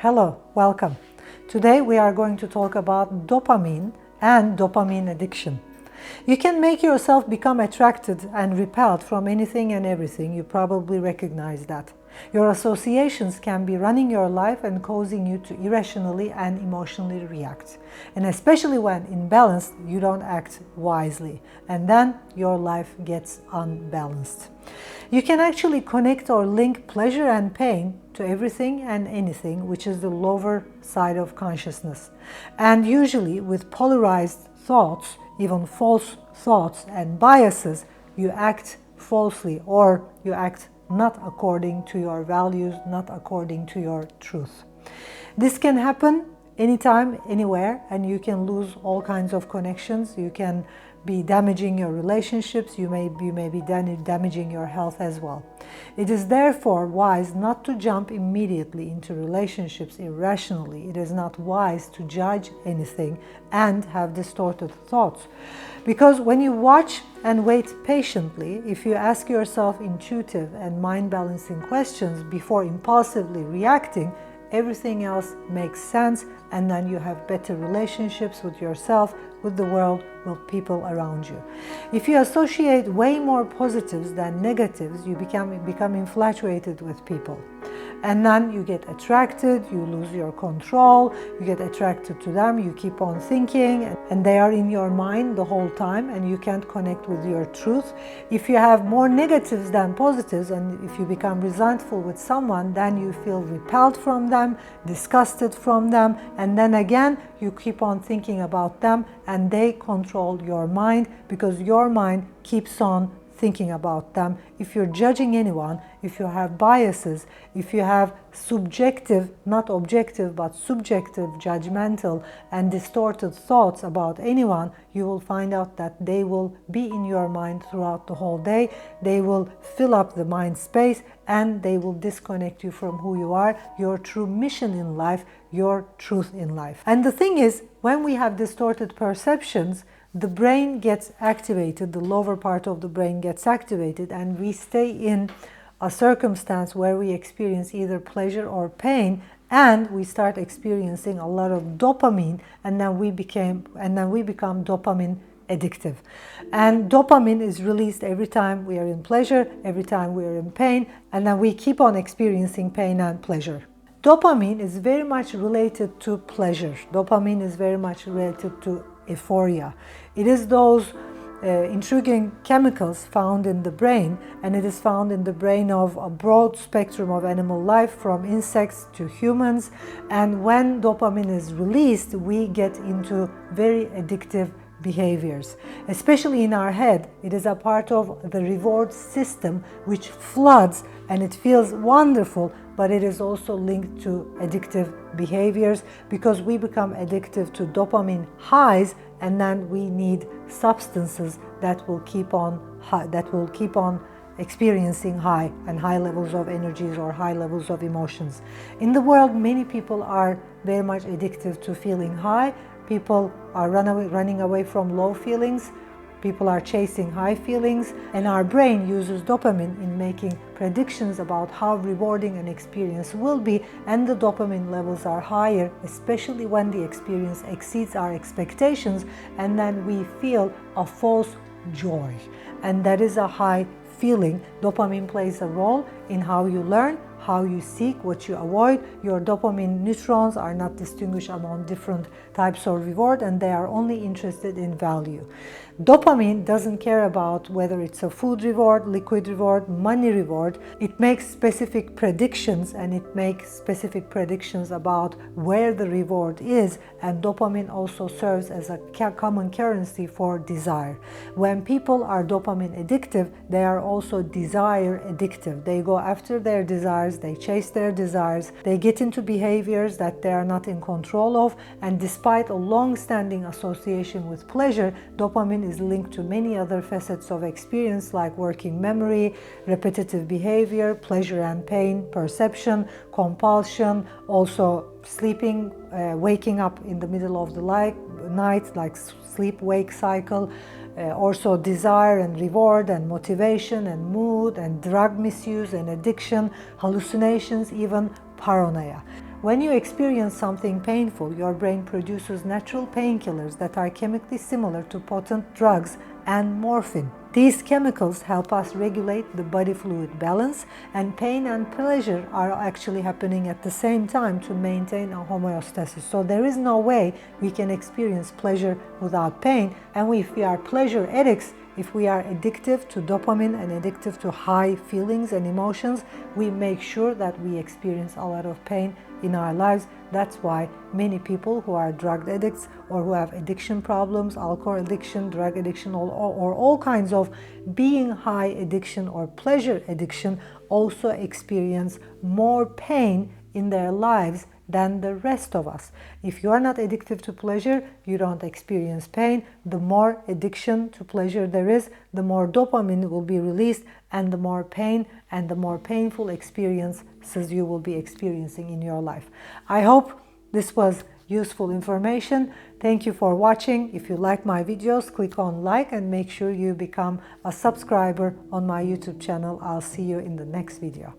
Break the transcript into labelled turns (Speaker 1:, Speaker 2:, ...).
Speaker 1: Hello, welcome. Today we are going to talk about dopamine and dopamine addiction. You can make yourself become attracted and repelled from anything and everything. You probably recognize that. Your associations can be running your life and causing you to irrationally and emotionally react. And especially when imbalanced, you don't act wisely. And then your life gets unbalanced. You can actually connect or link pleasure and pain to everything and anything, which is the lower side of consciousness. And usually with polarized thoughts, even false thoughts and biases, you act falsely or you act not according to your values, not according to your truth. This can happen anytime, anywhere, and you can lose all kinds of connections. You can be damaging your relationships, you may be damaging your health as well. It is therefore wise not to jump immediately into relationships irrationally. It is not wise to judge anything and have distorted thoughts. Because when you watch and wait patiently, if you ask yourself intuitive and mind-balancing questions before impulsively reacting, everything else makes sense, and then you have better relationships with yourself, with the world, with people around you. If you associate way more positives than negatives, you become infatuated with people. And then you get attracted, you lose your control, you get attracted to them, you keep on thinking, and they are in your mind the whole time, and you can't connect with your truth. If you have more negatives than positives, and if you become resentful with someone, then you feel repelled from them, disgusted from them, and then again, you keep on thinking about them, and they control your mind because your mind keeps on thinking about them. If you're judging anyone, if you have biases, if you have subjective, not objective, but subjective, judgmental and distorted thoughts about anyone, you will find out that they will be in your mind throughout the whole day. They will fill up the mind space and they will disconnect you from who you are, your true mission in life, your truth in life. And the thing is, when we have distorted perceptions, the brain gets activated, the lower part of the brain gets activated, and we stay in a circumstance where we experience either pleasure or pain, and we start experiencing a lot of dopamine, and then we become dopamine addictive. And dopamine is released every time we are in pleasure, every time we are in pain, and then we keep on experiencing pain and pleasure. Dopamine is very much related to pleasure. Dopamine is very much related to euphoria. It is those intriguing chemicals found in the brain, and it is found in the brain of a broad spectrum of animal life, from insects to humans. And when dopamine is released, we get into very addictive behaviors. Especially in our head, it is a part of the reward system which floods, and it feels wonderful, but it is also linked to addictive behaviors because we become addictive to dopamine highs, and then we need substances that will keep on experiencing high levels of energies or high levels of emotions. In the world, many people are very much addicted to feeling high. People are running away from low feelings. People are chasing high feelings, and our brain uses dopamine in making predictions about how rewarding an experience will be, and the dopamine levels are higher, especially when the experience exceeds our expectations, and then we feel a false joy. And that is a high feeling. Dopamine plays a role in how you learn, how you seek, what you avoid. Your dopamine neutrons are not distinguished among different types of reward, and they are only interested in value. Dopamine doesn't care about whether it's a food reward, liquid reward, money reward. It makes specific predictions, and it makes specific predictions about where the reward is, and dopamine also serves as a common currency for desire. When people are dopamine addictive, they are also desire addictive. They go after their desires, they chase their desires, they get into behaviors that they are not in control of, and despite a long-standing association with pleasure, dopamine is linked to many other facets of experience like working memory, repetitive behavior, pleasure and pain, perception, compulsion, also sleeping, waking up in the middle of the night, like sleep-wake cycle, also desire and reward and motivation and mood and drug misuse and addiction, hallucinations, even paranoia. When you experience something painful, your brain produces natural painkillers that are chemically similar to potent drugs and morphine. These chemicals help us regulate the body fluid balance, and pain and pleasure are actually happening at the same time to maintain a homeostasis. So there is no way we can experience pleasure without pain, and if we are pleasure addicts, if we are addictive to dopamine and addictive to high feelings and emotions, we make sure that we experience a lot of pain in our lives. That's why many people who are drug addicts or who have addiction problems, alcohol addiction, drug addiction, or all kinds of being high addiction or pleasure addiction also experience more pain in their lives than the rest of us. If you are not addictive to pleasure, you don't experience pain. The more addiction to pleasure there is, the more dopamine will be released, and the more pain and the more painful experiences you will be experiencing in your life. I hope this was useful information. Thank you for watching. If you like my videos, click on like and make sure you become a subscriber on my YouTube channel. I'll see you in the next video.